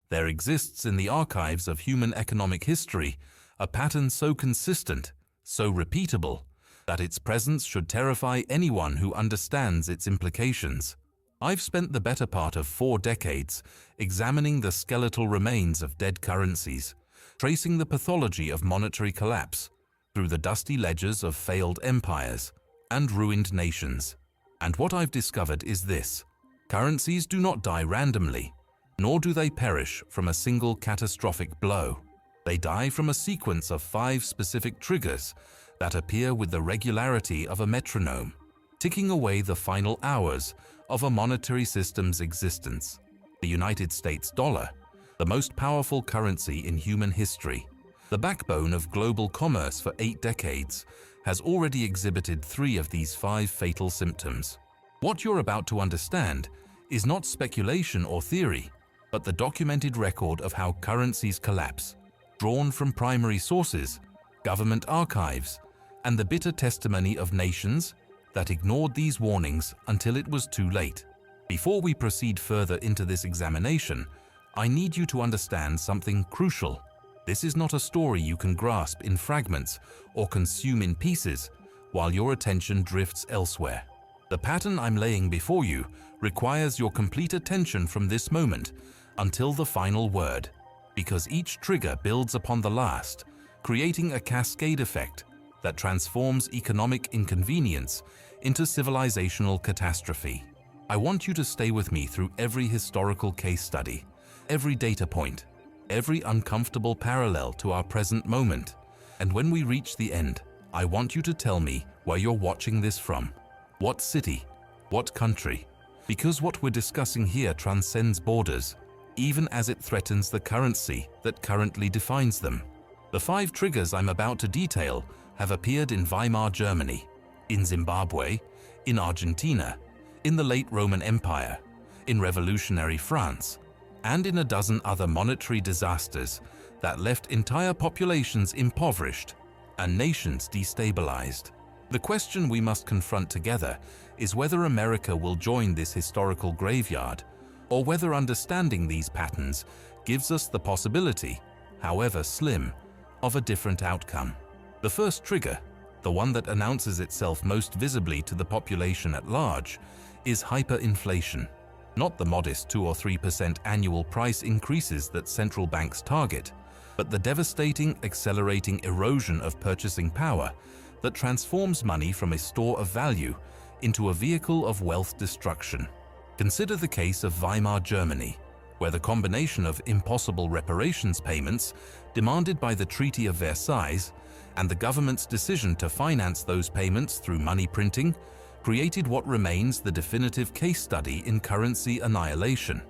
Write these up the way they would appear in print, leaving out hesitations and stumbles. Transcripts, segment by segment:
There exists in the archives of human economic history a pattern so consistent, so repeatable, that its presence should terrify anyone who understands its implications. I've spent the better part of 4 decades examining the skeletal remains of dead currencies, tracing the pathology of monetary collapse through the dusty ledgers of failed empires and ruined nations. And what I've discovered is this: currencies do not die randomly, nor do they perish from a single catastrophic blow. They die from a sequence of 5 specific triggers that appear with the regularity of a metronome, ticking away the final hours of a monetary system's existence. The United States dollar, the most powerful currency in human history, the backbone of global commerce for 8 decades, has already exhibited 3 of these 5 fatal symptoms. What you're about to understand is not speculation or theory, but the documented record of how currencies collapse, drawn from primary sources, government archives, and the bitter testimony of nations that ignored these warnings until it was too late. Before we proceed further into this examination, I need you to understand something crucial. This is not a story you can grasp in fragments or consume in pieces while your attention drifts elsewhere. The pattern I'm laying before you requires your complete attention from this moment until the final word, because each trigger builds upon the last, creating a cascade effect that transforms economic inconvenience into civilizational catastrophe. I want you to stay with me through every historical case study, every data point, every uncomfortable parallel to our present moment. And when we reach the end, I want you to tell me where you're watching this from. What city? What country? Because what we're discussing here transcends borders, even as it threatens the currency that currently defines them. The 5 triggers I'm about to detail have appeared in Weimar Germany, in Zimbabwe, in Argentina, in the late Roman Empire, in revolutionary France, and in a dozen other monetary disasters that left entire populations impoverished and nations destabilized. The question we must confront together is whether America will join this historical graveyard, or whether understanding these patterns gives us the possibility, however slim, of a different outcome. The first trigger, the one that announces itself most visibly to the population at large, is hyperinflation. Not the modest 2 or 3% annual price increases that central banks target, but the devastating, accelerating erosion of purchasing power that transforms money from a store of value into a vehicle of wealth destruction. Consider the case of Weimar Germany, where the combination of impossible reparations payments demanded by the Treaty of Versailles and the government's decision to finance those payments through money printing created what remains the definitive case study in currency annihilation.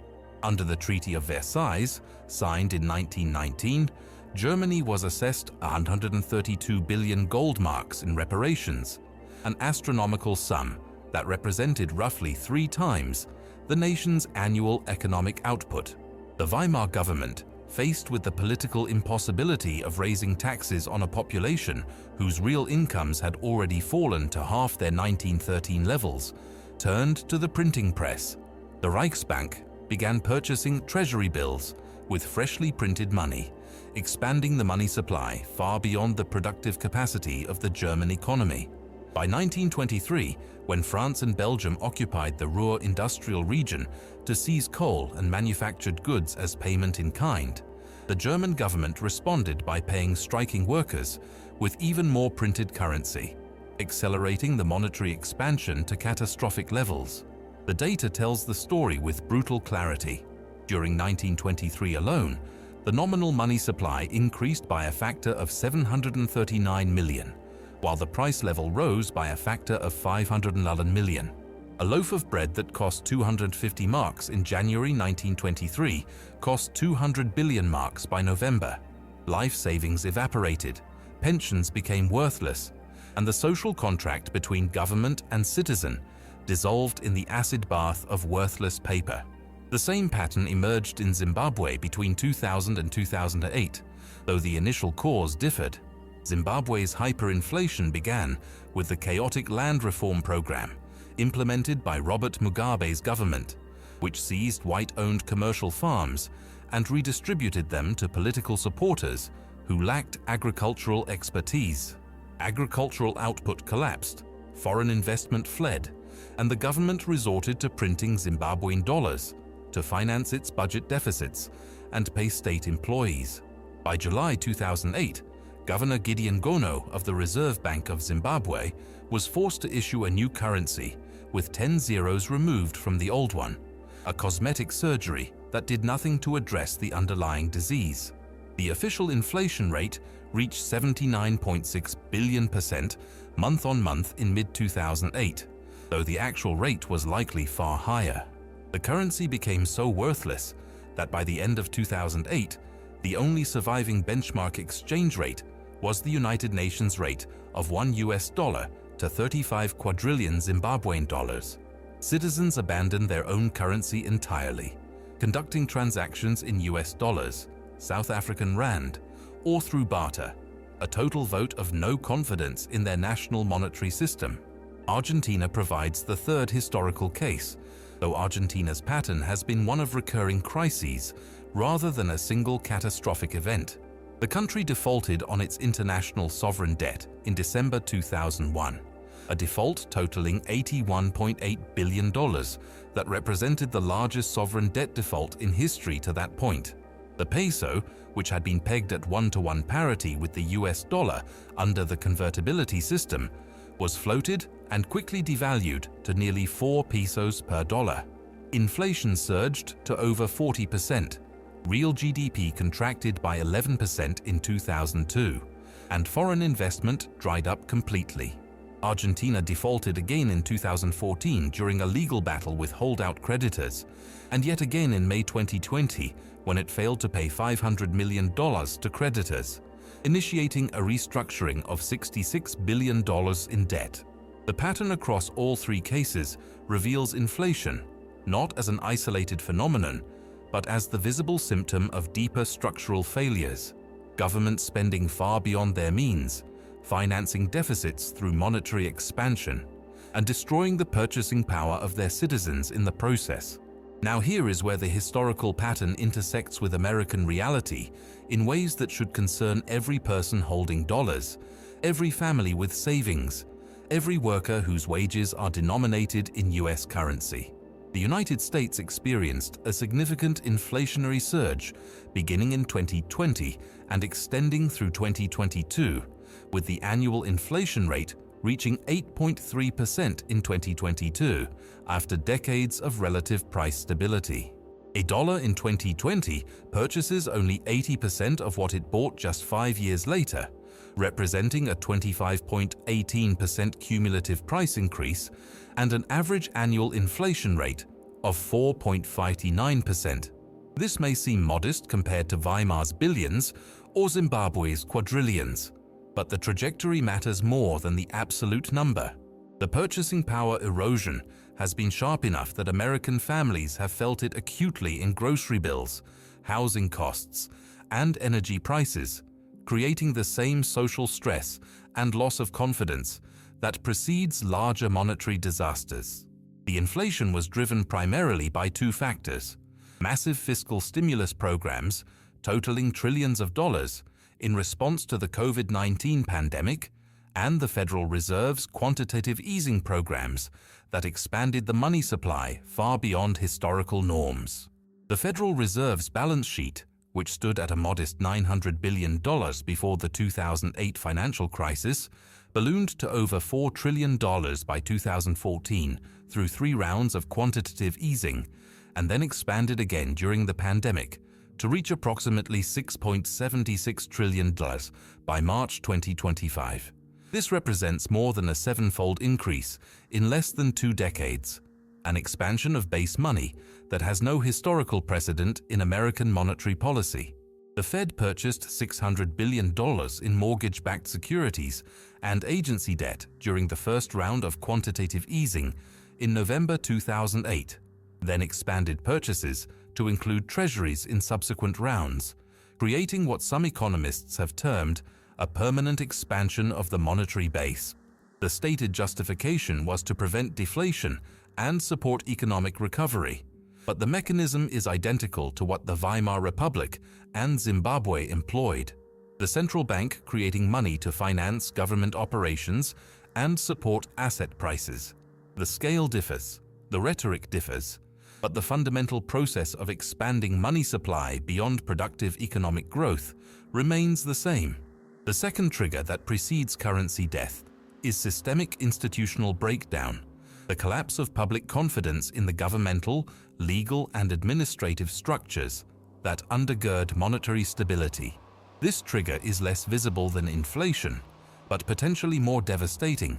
Under the Treaty of Versailles, signed in 1919, Germany was assessed 132 billion gold marks in reparations, an astronomical sum that represented roughly 3 times the nation's annual economic output. The Weimar government, faced with the political impossibility of raising taxes on a population whose real incomes had already fallen to half their 1913 levels, turned to the printing press. The Reichsbank began purchasing treasury bills with freshly printed money, expanding the money supply far beyond the productive capacity of the German economy. By 1923, when France and Belgium occupied the Ruhr industrial region to seize coal and manufactured goods as payment in kind, the German government responded by paying striking workers with even more printed currency, accelerating the monetary expansion to catastrophic levels. The data tells the story with brutal clarity. During 1923 alone, the nominal money supply increased by a factor of 739 million, while the price level rose by a factor of 511 million. A loaf of bread that cost 250 marks in January 1923 cost 200 billion marks by November. Life savings evaporated, pensions became worthless, and the social contract between government and citizen dissolved in the acid bath of worthless paper. The same pattern emerged in Zimbabwe between 2000 and 2008, though the initial cause differed. Zimbabwe's hyperinflation began with the chaotic land reform program implemented by Robert Mugabe's government, which seized white-owned commercial farms and redistributed them to political supporters who lacked agricultural expertise. Agricultural output collapsed, foreign investment fled, and the government resorted to printing Zimbabwean dollars to finance its budget deficits and pay state employees. By July 2008, Governor Gideon Gono of the Reserve Bank of Zimbabwe was forced to issue a new currency with 10 zeros removed from the old one, a cosmetic surgery that did nothing to address the underlying disease. The official inflation rate reached 79.6 billion% month-on-month in mid-2008, though the actual rate was likely far higher. The currency became so worthless that by the end of 2008, the only surviving benchmark exchange rate was the United Nations rate of $1 to 35 quadrillion Zimbabwean dollars. Citizens abandoned their own currency entirely, conducting transactions in US dollars, South African rand, or through barter, a total vote of no confidence in their national monetary system. Argentina provides the third historical case, though Argentina's pattern has been one of recurring crises rather than a single catastrophic event. The country defaulted on its international sovereign debt in December 2001, a default totaling $81.8 billion that represented the largest sovereign debt default in history to that point. The peso, which had been pegged at 1-to-1 parity with the US dollar under the convertibility system, was floated and quickly devalued to nearly 4 pesos per dollar. Inflation surged to over 40%. Real GDP contracted by 11% in 2002, and foreign investment dried up completely. Argentina defaulted again in 2014 during a legal battle with holdout creditors, and yet again in May 2020 when it failed to pay $500 million to creditors, initiating a restructuring of $66 billion in debt. The pattern across all three cases reveals inflation, not as an isolated phenomenon, but as the visible symptom of deeper structural failures. Governments spending far beyond their means, financing deficits through monetary expansion, and destroying the purchasing power of their citizens in the process. Now here is where the historical pattern intersects with American reality in ways that should concern every person holding dollars, every family with savings, every worker whose wages are denominated in US currency. The United States experienced a significant inflationary surge beginning in 2020 and extending through 2022, with the annual inflation rate reaching 8.3% in 2022 after decades of relative price stability. A dollar in 2020 purchases only 80% of what it bought just 5 years later, representing a 25.18% cumulative price increase and an average annual inflation rate of 4.59%. This may seem modest compared to Weimar's billions or Zimbabwe's quadrillions, but the trajectory matters more than the absolute number. The purchasing power erosion has been sharp enough that American families have felt it acutely in grocery bills, housing costs, and energy prices, creating the same social stress and loss of confidence that precedes larger monetary disasters. The inflation was driven primarily by two factors: massive fiscal stimulus programs totaling trillions of dollars in response to the COVID-19 pandemic, and the Federal Reserve's quantitative easing programs that expanded the money supply far beyond historical norms. The Federal Reserve's balance sheet, which stood at a modest $900 billion before the 2008 financial crisis, ballooned to over $4 trillion by 2014 through 3 rounds of quantitative easing, and then expanded again during the pandemic to reach approximately $6.76 trillion by March 2025. This represents more than a 7-fold increase in less than 2 decades, an expansion of base money that has no historical precedent in American monetary policy. The Fed purchased $600 billion in mortgage-backed securities and agency debt during the first round of quantitative easing in November 2008, then expanded purchases to include treasuries in subsequent rounds, creating what some economists have termed a permanent expansion of the monetary base. The stated justification was to prevent deflation and support economic recovery. But the mechanism is identical to what the Weimar Republic and Zimbabwe employed. The central bank creating money to finance government operations and support asset prices. The scale differs, the rhetoric differs, but the fundamental process of expanding money supply beyond productive economic growth remains the same. The second trigger that precedes currency death is systemic institutional breakdown, the collapse of public confidence in the governmental, legal, and administrative structures that undergird monetary stability. This trigger is less visible than inflation, but potentially more devastating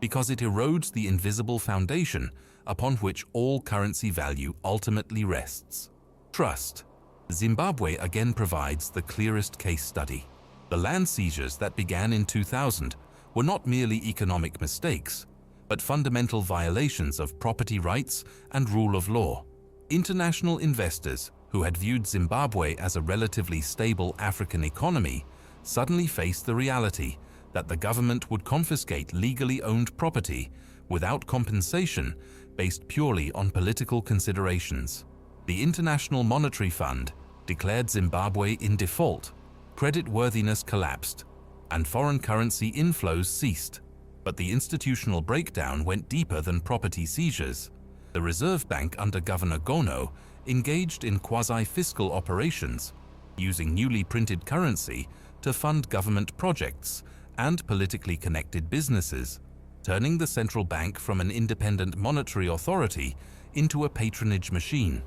because it erodes the invisible foundation upon which all currency value ultimately rests. Trust. Zimbabwe again provides the clearest case study. The land seizures that began in 2000 were not merely economic mistakes, but fundamental violations of property rights and rule of law. International investors who had viewed Zimbabwe as a relatively stable African economy suddenly faced the reality that the government would confiscate legally owned property without compensation based purely on political considerations. The International Monetary Fund declared Zimbabwe in default, creditworthiness collapsed, and foreign currency inflows ceased. But the institutional breakdown went deeper than property seizures. The Reserve Bank under Governor Gono engaged in quasi-fiscal operations, using newly printed currency to fund government projects and politically connected businesses, turning the central bank from an independent monetary authority into a patronage machine.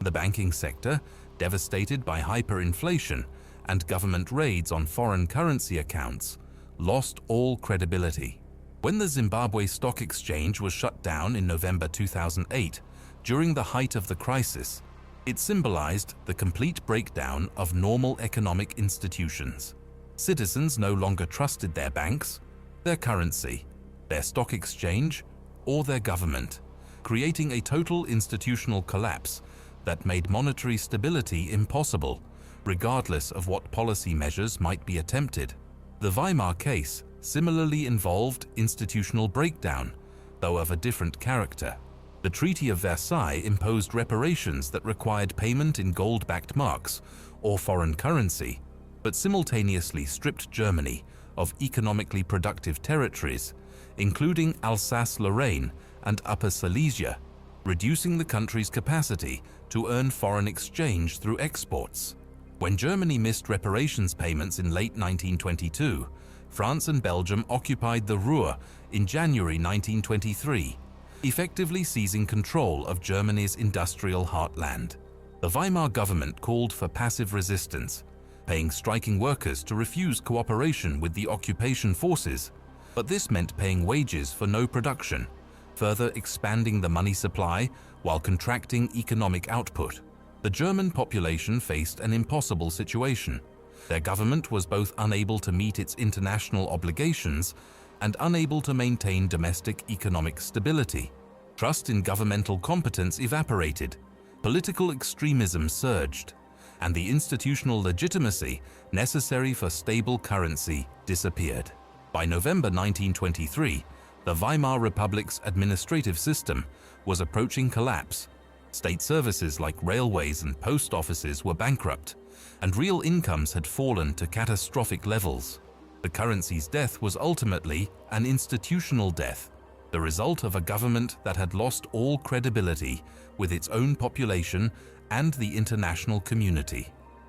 The banking sector, devastated by hyperinflation and government raids on foreign currency accounts, lost all credibility. When the Zimbabwe Stock Exchange was shut down in November 2008, during the height of the crisis, it symbolized the complete breakdown of normal economic institutions. Citizens no longer trusted their banks, their currency, their stock exchange, or their government, creating a total institutional collapse that made monetary stability impossible, regardless of what policy measures might be attempted. The Weimar case similarly involved institutional breakdown, though of a different character. The Treaty of Versailles imposed reparations that required payment in gold-backed marks or foreign currency, but simultaneously stripped Germany of economically productive territories, including Alsace-Lorraine and Upper Silesia, reducing the country's capacity to earn foreign exchange through exports. When Germany missed reparations payments in late 1922, France and Belgium occupied the Ruhr in January 1923, effectively seizing control of Germany's industrial heartland. The Weimar government called for passive resistance, paying striking workers to refuse cooperation with the occupation forces, but this meant paying wages for no production, further expanding the money supply while contracting economic output. The German population faced an impossible situation. Their government was both unable to meet its international obligations and unable to maintain domestic economic stability. Trust in governmental competence evaporated, political extremism surged, and the institutional legitimacy necessary for stable currency disappeared. By November 1923, the Weimar Republic's administrative system was approaching collapse. State services like railways and post offices were bankrupt, and real incomes had fallen to catastrophic levels. The currency's death was ultimately an institutional death, the result of a government that had lost all credibility with its own population and the international community.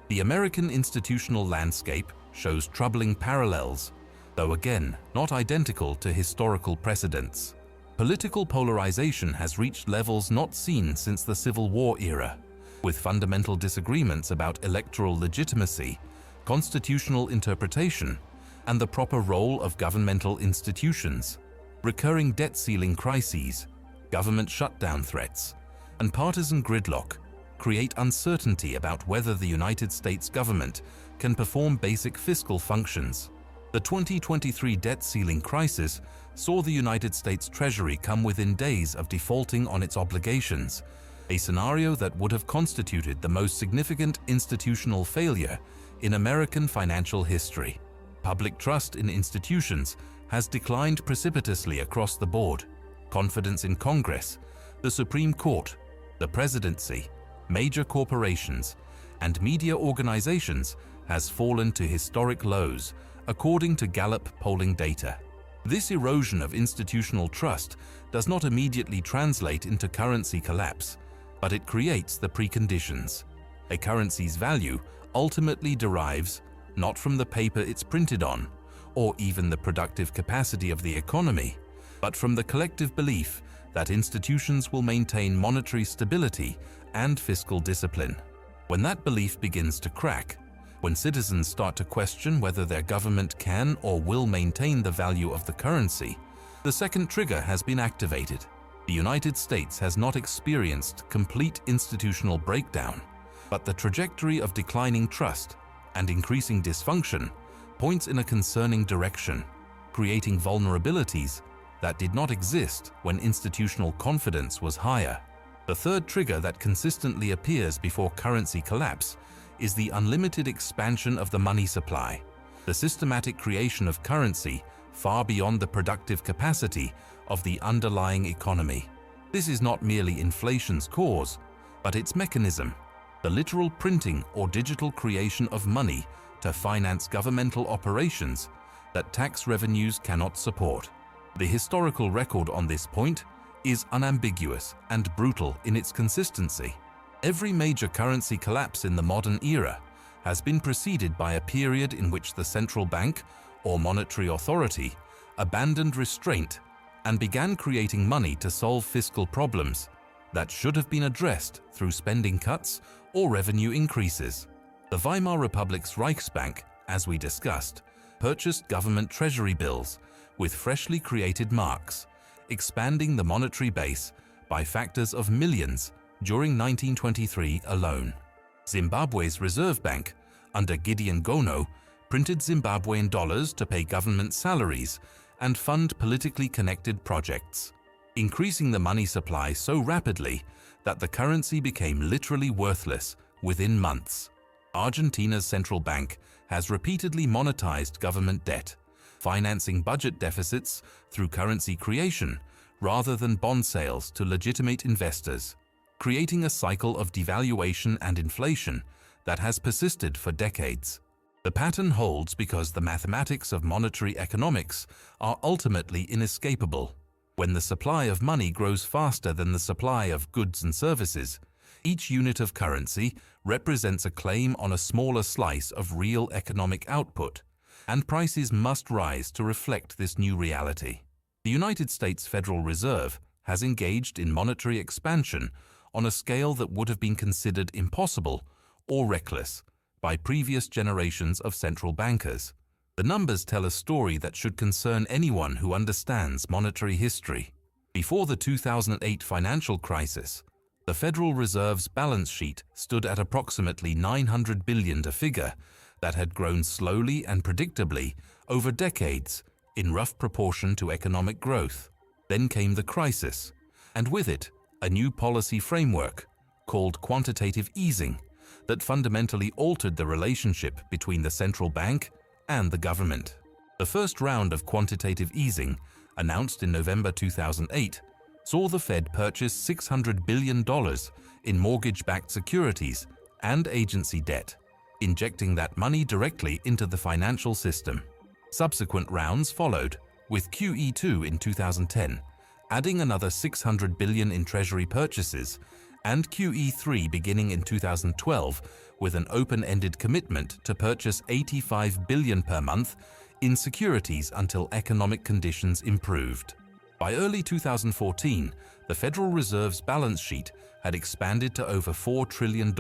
The American institutional landscape shows troubling parallels, though again not identical to historical precedents. Political polarization has reached levels not seen since the Civil War era, with fundamental disagreements about electoral legitimacy, constitutional interpretation, and the proper role of governmental institutions. Recurring debt ceiling crises, government shutdown threats, and partisan gridlock create uncertainty about whether the United States government can perform basic fiscal functions. The 2023 debt ceiling crisis saw the United States Treasury come within days of defaulting on its obligations, a scenario that would have constituted the most significant institutional failure in American financial history. Public trust in institutions has declined precipitously across the board. Confidence in Congress, the Supreme Court, The presidency, major corporations, and media organizations has fallen to historic lows, according to Gallup polling data. This erosion of institutional trust does not immediately translate into currency collapse, but it creates the preconditions. A currency's value ultimately derives not from the paper it's printed on, or even the productive capacity of the economy, but from the collective belief that institutions will maintain monetary stability and fiscal discipline. When that belief begins to crack, when citizens start to question whether their government can or will maintain the value of the currency, the second trigger has been activated. The United States has not experienced complete institutional breakdown, but the trajectory of declining trust and increasing dysfunction points in a concerning direction, creating vulnerabilities that did not exist when institutional confidence was higher. The third trigger that consistently appears before currency collapse is the unlimited expansion of the money supply, the systematic creation of currency far beyond the productive capacity of the underlying economy. This is not merely inflation's cause, but its mechanism, the literal printing or digital creation of money to finance governmental operations that tax revenues cannot support. The historical record on this point is unambiguous and brutal in its consistency. Every major currency collapse in the modern era has been preceded by a period in which the central bank or monetary authority abandoned restraint and began creating money to solve fiscal problems that should have been addressed through spending cuts or revenue increases. The Weimar Republic's Reichsbank, as we discussed, purchased government treasury bills with freshly created marks, expanding the monetary base by factors of millions during 1923 alone. Zimbabwe's Reserve Bank, under Gideon Gono, printed Zimbabwean dollars to pay government salaries and fund politically connected projects, increasing the money supply so rapidly that the currency became literally worthless within months. Argentina's central bank has repeatedly monetized government debt, financing budget deficits through currency creation rather than bond sales to legitimate investors, creating a cycle of devaluation and inflation that has persisted for decades. The pattern holds because the mathematics of monetary economics are ultimately inescapable. When the supply of money grows faster than the supply of goods and services, each unit of currency represents a claim on a smaller slice of real economic output, and prices must rise to reflect this new reality. The United States Federal Reserve has engaged in monetary expansion on a scale that would have been considered impossible or reckless by previous generations of central bankers. The numbers tell a story that should concern anyone who understands monetary history. Before the 2008 financial crisis, the Federal Reserve's balance sheet stood at approximately $900 billion, a figure that had grown slowly and predictably over decades in rough proportion to economic growth. Then came the crisis, and with it, a new policy framework called quantitative easing that fundamentally altered the relationship between the central bank and the government. The first round of quantitative easing, announced in November 2008, saw the Fed purchase $600 billion in mortgage-backed securities and agency debt, injecting that money directly into the financial system. Subsequent rounds followed, with QE2 in 2010, adding another $600 billion in treasury purchases, and QE3 beginning in 2012 with an open-ended commitment to purchase $85 billion per month in securities until economic conditions improved. By early 2014, the Federal Reserve's balance sheet had expanded to over $4 trillion,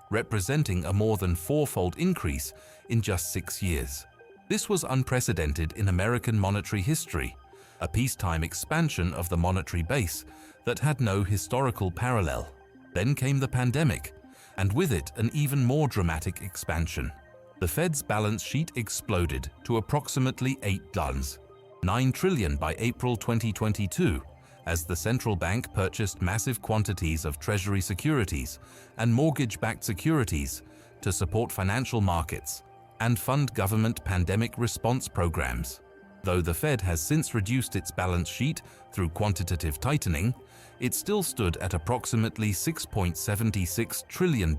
representing a more than fourfold increase in just 6 years. This was unprecedented in American monetary history, a peacetime expansion of the monetary base that had no historical parallel. Then came the pandemic, and with it an even more dramatic expansion. The Fed's balance sheet exploded to approximately $9 trillion by April 2022, as the central bank purchased massive quantities of treasury securities and mortgage-backed securities to support financial markets and fund government pandemic response programs. Though the Fed has since reduced its balance sheet through quantitative tightening, it still stood at approximately $6.76 trillion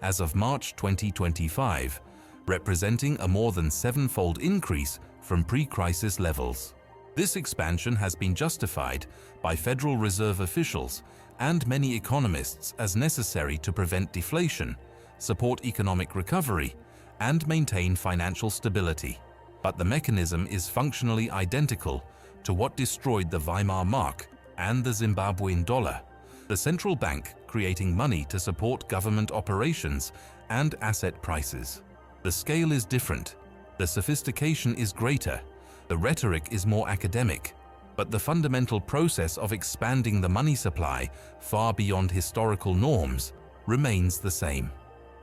as of March 2025, representing a more than seven-fold increase from pre-crisis levels. This expansion has been justified by Federal Reserve officials and many economists as necessary to prevent deflation, support economic recovery, and maintain financial stability. But the mechanism is functionally identical to what destroyed the Weimar mark and the Zimbabwean dollar, the central bank creating money to support government operations and asset prices. The scale is different, the sophistication is greater, the rhetoric is more academic, but the fundamental process of expanding the money supply far beyond historical norms remains the same.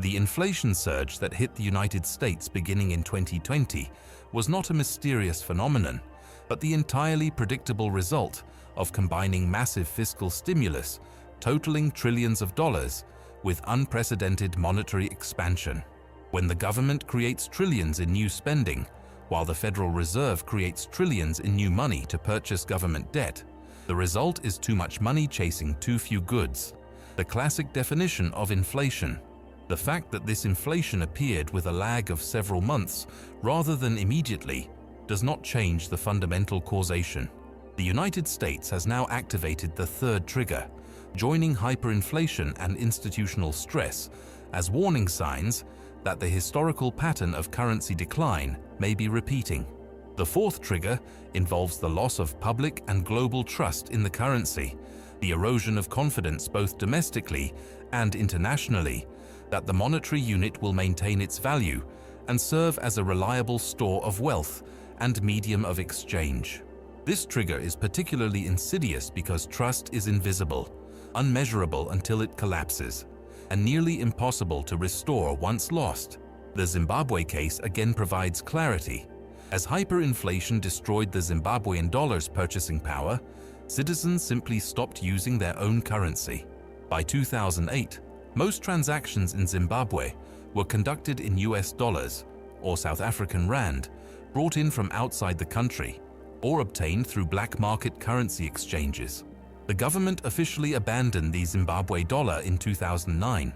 The inflation surge that hit the United States beginning in 2020 was not a mysterious phenomenon, but the entirely predictable result of combining massive fiscal stimulus, totaling trillions of dollars, with unprecedented monetary expansion. When the government creates trillions in new spending, while the Federal Reserve creates trillions in new money to purchase government debt, the result is too much money chasing too few goods, the classic definition of inflation. The fact that this inflation appeared with a lag of several months rather than immediately does not change the fundamental causation. The United States has now activated the third trigger, joining hyperinflation and institutional stress as warning signs that the historical pattern of currency decline may be repeating. The fourth trigger involves the loss of public and global trust in the currency, the erosion of confidence both domestically and internationally that the monetary unit will maintain its value and serve as a reliable store of wealth and medium of exchange. This trigger is particularly insidious because trust is invisible, unmeasurable until it collapses, and nearly impossible to restore once lost. The Zimbabwe case again provides clarity. As hyperinflation destroyed the Zimbabwean dollar's purchasing power, citizens simply stopped using their own currency. By 2008, most transactions in Zimbabwe were conducted in US dollars or South African rand, brought in from outside the country, or obtained through black market currency exchanges. The government officially abandoned the Zimbabwe dollar in 2009,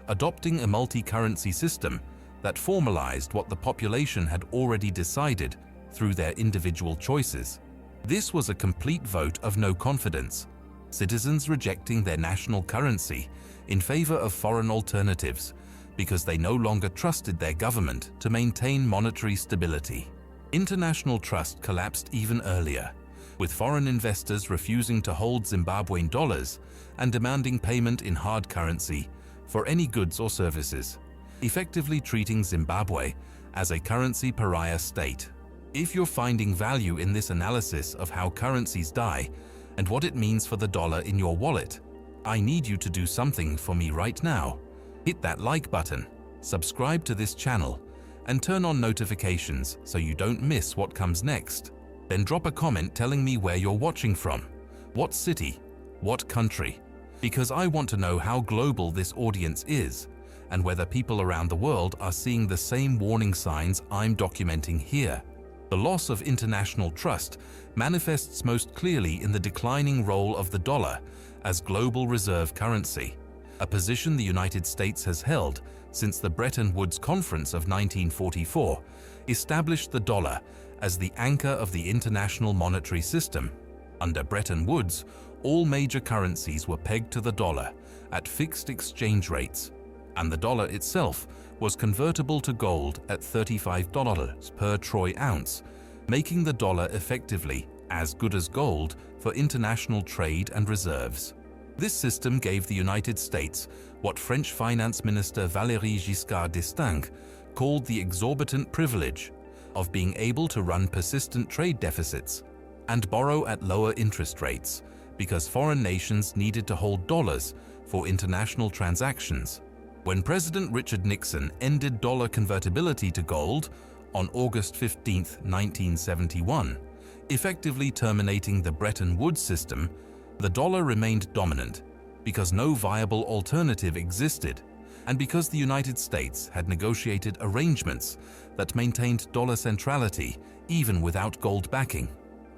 adopting a multi-currency system that formalized what the population had already decided through their individual choices. This was a complete vote of no confidence, citizens rejecting their national currency in favor of foreign alternatives because they no longer trusted their government to maintain monetary stability. International trust collapsed even earlier, with foreign investors refusing to hold Zimbabwean dollars and demanding payment in hard currency for any goods or services, effectively treating Zimbabwe as a currency pariah state. If you're finding value in this analysis of how currencies die and what it means for the dollar in your wallet, I need you to do something for me right now. Hit that like button, subscribe to this channel, and turn on notifications so you don't miss what comes next. Then drop a comment telling me where you're watching from, what city, what country, because I want to know how global this audience is and whether people around the world are seeing the same warning signs I'm documenting here. The loss of international trust manifests most clearly in the declining role of the dollar as global reserve currency, a position the United States has held since the Bretton Woods Conference of 1944 established the dollar as the anchor of the international monetary system. Under Bretton Woods, all major currencies were pegged to the dollar at fixed exchange rates, and the dollar itself was convertible to gold at $35 per troy ounce, making the dollar effectively as good as gold for international trade and reserves. This system gave the United States what French Finance Minister Valéry Giscard d'Estaing called the exorbitant privilege of being able to run persistent trade deficits and borrow at lower interest rates because foreign nations needed to hold dollars for international transactions. When President Richard Nixon ended dollar convertibility to gold on August 15, 1971, effectively terminating the Bretton Woods system, the dollar remained dominant because no viable alternative existed, and because the United States had negotiated arrangements that maintained dollar centrality even without gold backing.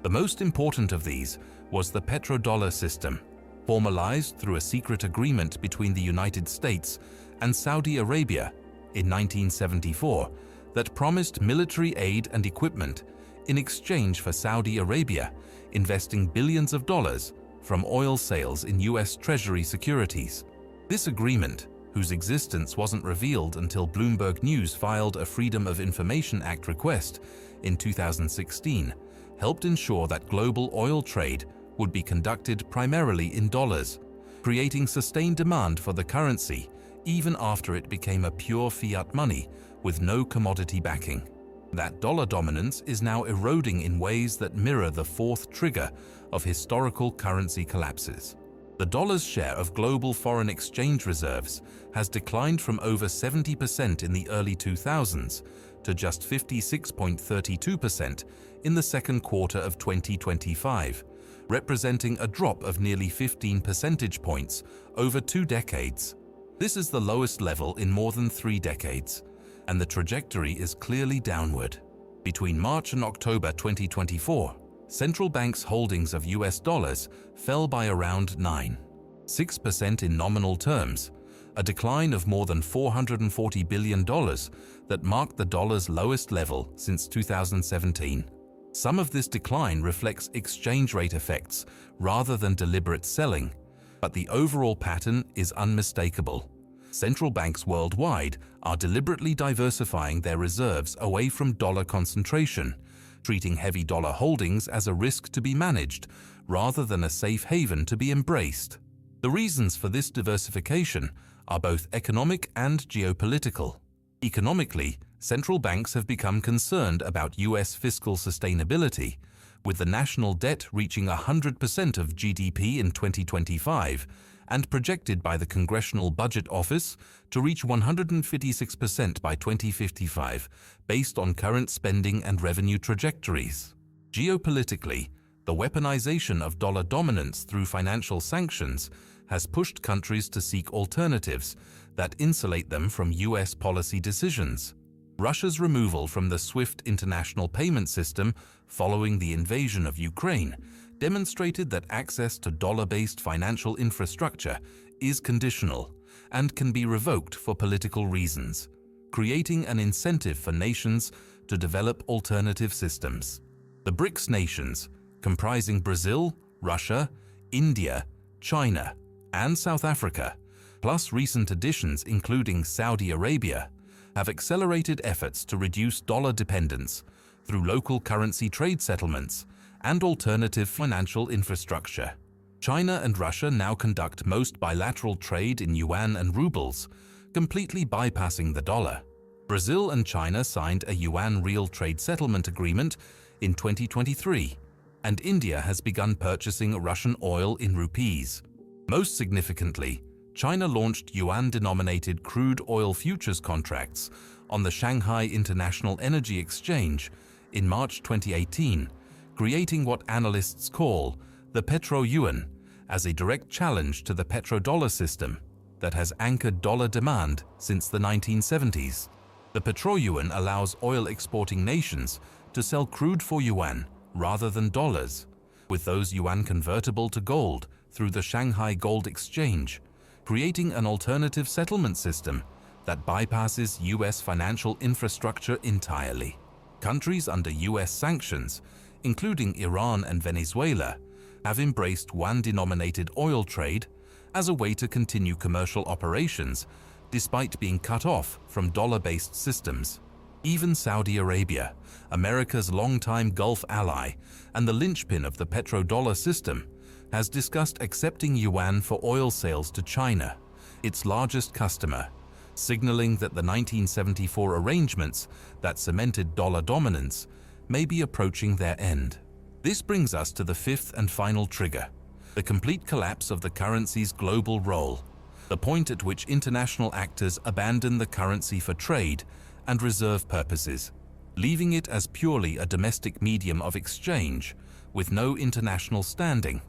The most important of these was the petrodollar system, formalized through a secret agreement between the United States and Saudi Arabia in 1974 that promised military aid and equipment in exchange for Saudi Arabia investing billions of dollars from oil sales in US Treasury securities. This agreement, whose existence wasn't revealed until Bloomberg News filed a Freedom of Information Act request in 2016, helped ensure that global oil trade would be conducted primarily in dollars, creating sustained demand for the currency even after it became a pure fiat money with no commodity backing. That dollar dominance is now eroding in ways that mirror the fourth trigger of historical currency collapses. The dollar's share of global foreign exchange reserves has declined from over 70% in the early 2000s to just 56.32% in the second quarter of 2025, representing a drop of nearly 15 percentage points over 2 decades. This is the lowest level in more than 3 decades, and the trajectory is clearly downward. Between March and October 2024, central banks' holdings of US dollars fell by around 9.6% in nominal terms, a decline of more than $440 billion that marked the dollar's lowest level since 2017. Some of this decline reflects exchange rate effects rather than deliberate selling, but the overall pattern is unmistakable. Central banks worldwide are deliberately diversifying their reserves away from dollar concentration, treating heavy dollar holdings as a risk to be managed rather than a safe haven to be embraced. The reasons for this diversification are both economic and geopolitical. Economically, central banks have become concerned about US fiscal sustainability, with the national debt reaching 100% of GDP in 2025 and projected by the Congressional Budget Office to reach 156% by 2055, based on current spending and revenue trajectories. Geopolitically, the weaponization of dollar dominance through financial sanctions has pushed countries to seek alternatives that insulate them from US policy decisions. Russia's removal from the SWIFT international payment system following the invasion of Ukraine demonstrated that access to dollar-based financial infrastructure is conditional and can be revoked for political reasons, creating an incentive for nations to develop alternative systems. The BRICS nations, comprising Brazil, Russia, India, China, and South Africa, plus recent additions including Saudi Arabia, have accelerated efforts to reduce dollar dependence through local currency trade settlements and alternative financial infrastructure. China and Russia now conduct most bilateral trade in yuan and rubles, completely bypassing the dollar. Brazil and China signed a yuan real trade settlement agreement in 2023, and India has begun purchasing Russian oil in rupees. Most significantly, China launched yuan-denominated crude oil futures contracts on the Shanghai International Energy Exchange in March 2018, creating what analysts call the petro-yuan as a direct challenge to the petrodollar system that has anchored dollar demand since the 1970s. The petro-yuan allows oil-exporting nations to sell crude for yuan rather than dollars, with those yuan convertible to gold through the Shanghai Gold Exchange, creating an alternative settlement system that bypasses US financial infrastructure entirely. Countries under US sanctions, including Iran and Venezuela, have embraced yuan-denominated oil trade as a way to continue commercial operations despite being cut off from dollar-based systems. Even Saudi Arabia, America's longtime Gulf ally and the linchpin of the petrodollar system, has discussed accepting yuan for oil sales to China, its largest customer, signaling that the 1974 arrangements that cemented dollar dominance may be approaching their end. This brings us to the fifth and final trigger, the complete collapse of the currency's global role, the point at which international actors abandon the currency for trade and reserve purposes, leaving it as purely a domestic medium of exchange with no international standing.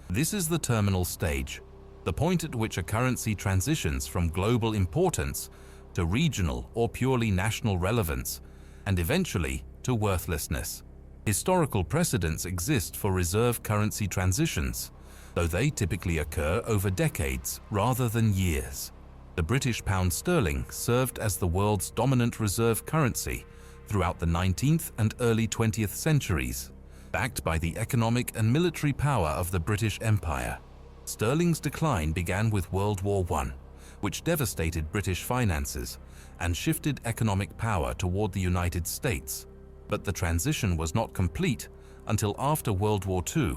This is the terminal stage, the point at which a currency transitions from global importance to regional or purely national relevance, and eventually to worthlessness. Historical precedents exist for reserve currency transitions, though they typically occur over decades rather than years. The British pound sterling served as the world's dominant reserve currency throughout the 19th and early 20th centuries, backed by the economic and military power of the British Empire. Sterling's decline began with World War I, which devastated British finances and shifted economic power toward the United States. But the transition was not complete until after World War II,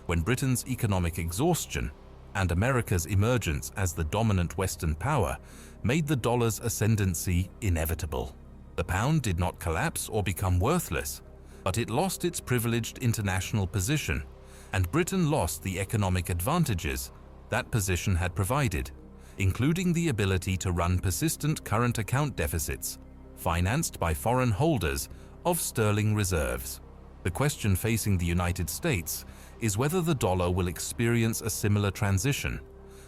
when Britain's economic exhaustion and America's emergence as the dominant Western power made the dollar's ascendancy inevitable. The pound did not collapse or become worthless, but it lost its privileged international position, and Britain lost the economic advantages that position had provided, including the ability to run persistent current account deficits, financed by foreign holders of sterling reserves. The question facing the United States is whether the dollar will experience a similar transition,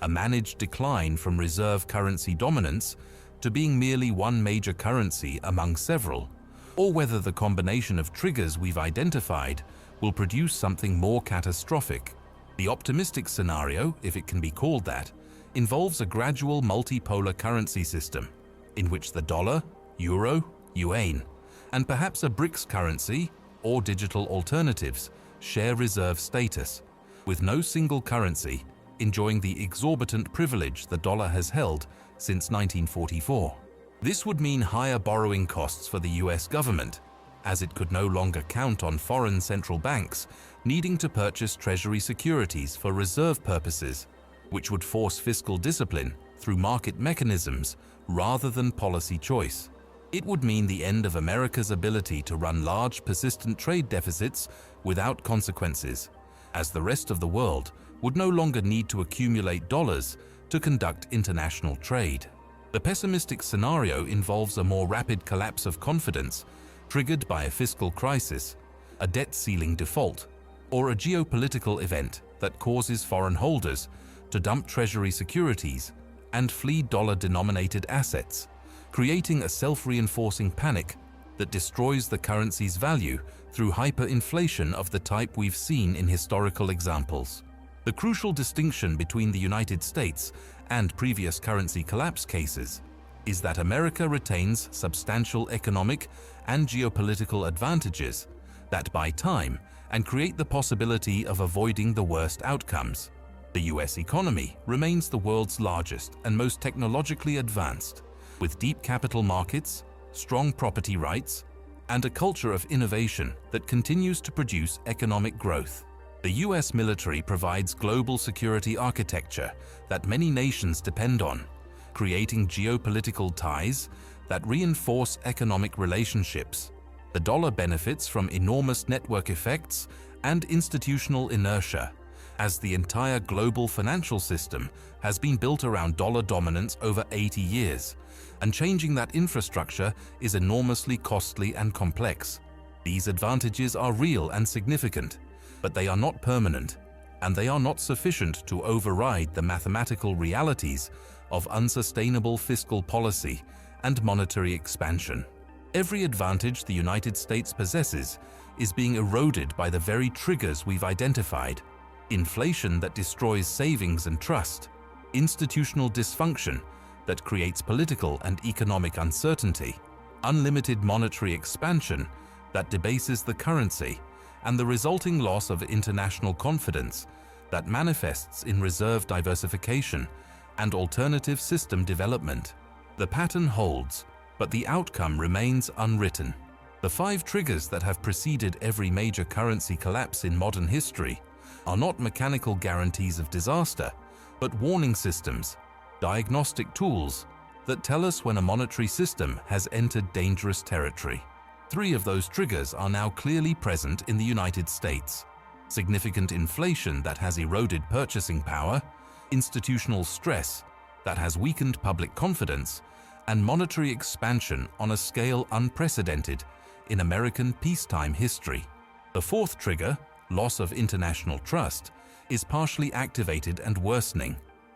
a managed decline from reserve currency dominance to being merely one major currency among several, or whether the combination of triggers we've identified will produce something more catastrophic. The optimistic scenario, if it can be called that, involves a gradual multipolar currency system in which the dollar, euro, yuan, and perhaps a BRICS currency or digital alternatives share reserve status, with no single currency enjoying the exorbitant privilege the dollar has held since 1944. This would mean higher borrowing costs for the US government, as it could no longer count on foreign central banks needing to purchase treasury securities for reserve purposes, which would force fiscal discipline through market mechanisms rather than policy choice. It would mean the end of America's ability to run large, persistent trade deficits without consequences, as the rest of the world would no longer need to accumulate dollars to conduct international trade. The pessimistic scenario involves a more rapid collapse of confidence triggered by a fiscal crisis, a debt ceiling default, or a geopolitical event that causes foreign holders to dump treasury securities and flee dollar-denominated assets, creating a self-reinforcing panic that destroys the currency's value through hyperinflation of the type we've seen in historical examples. The crucial distinction between the United States and previous currency collapse cases is that America retains substantial economic and geopolitical advantages that buy time and create the possibility of avoiding the worst outcomes. The US economy remains the world's largest and most technologically advanced, with deep capital markets, strong property rights, and a culture of innovation that continues to produce economic growth. The US military provides global security architecture that many nations depend on, creating geopolitical ties that reinforce economic relationships. The dollar benefits from enormous network effects and institutional inertia, as the entire global financial system has been built around dollar dominance over 80 years, and changing that infrastructure is enormously costly and complex. These advantages are real and significant, but they are not permanent, and they are not sufficient to override the mathematical realities of unsustainable fiscal policy and monetary expansion. Every advantage the United States possesses is being eroded by the very triggers we've identified: inflation that destroys savings and trust, institutional dysfunction that creates political and economic uncertainty, unlimited monetary expansion that debases the currency, and the resulting loss of international confidence that manifests in reserve diversification and alternative system development. The pattern holds, but the outcome remains unwritten. The 5 triggers that have preceded every major currency collapse in modern history are not mechanical guarantees of disaster, but warning systems, diagnostic tools that tell us when a monetary system has entered dangerous territory. 3 of those triggers are now clearly present in the United States: significant inflation that has eroded purchasing power, institutional stress that has weakened public confidence, and monetary expansion on a scale unprecedented in American peacetime history. The 4th trigger, loss of international trust, is partially activated and worsening.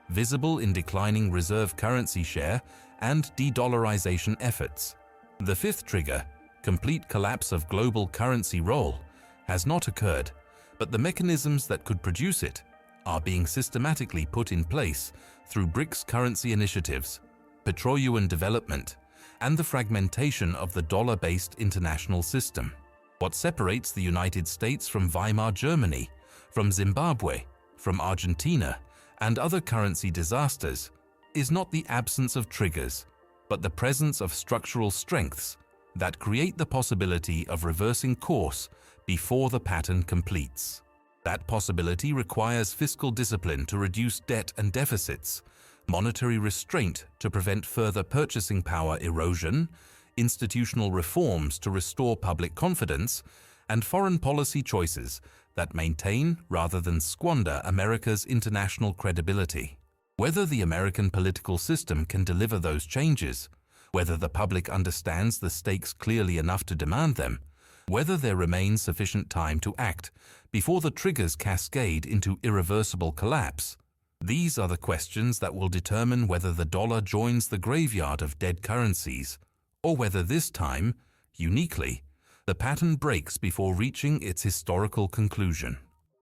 visible in declining reserve currency share and de-dollarization efforts. The fifth trigger, complete collapse of global currency role, has not occurred, but the mechanisms that could produce it are being systematically put in place through BRICS currency initiatives, Petro-yuan development, and the fragmentation of the dollar-based international system. What separates the United States from Weimar Germany, from Zimbabwe, from Argentina, and other currency disasters is not the absence of triggers, but the presence of structural strengths that create the possibility of reversing course before the pattern completes. That possibility requires fiscal discipline to reduce debt and deficits, monetary restraint to prevent further purchasing power erosion, institutional reforms to restore public confidence, and foreign policy choices that maintain rather than squander America's international credibility. Whether the American political system can deliver those changes, whether the public understands the stakes clearly enough to demand them, whether there remains sufficient time to act before the triggers cascade into irreversible collapse, these are the questions that will determine whether the dollar joins the graveyard of dead currencies, or whether this time, uniquely, the pattern breaks before reaching its historical conclusion.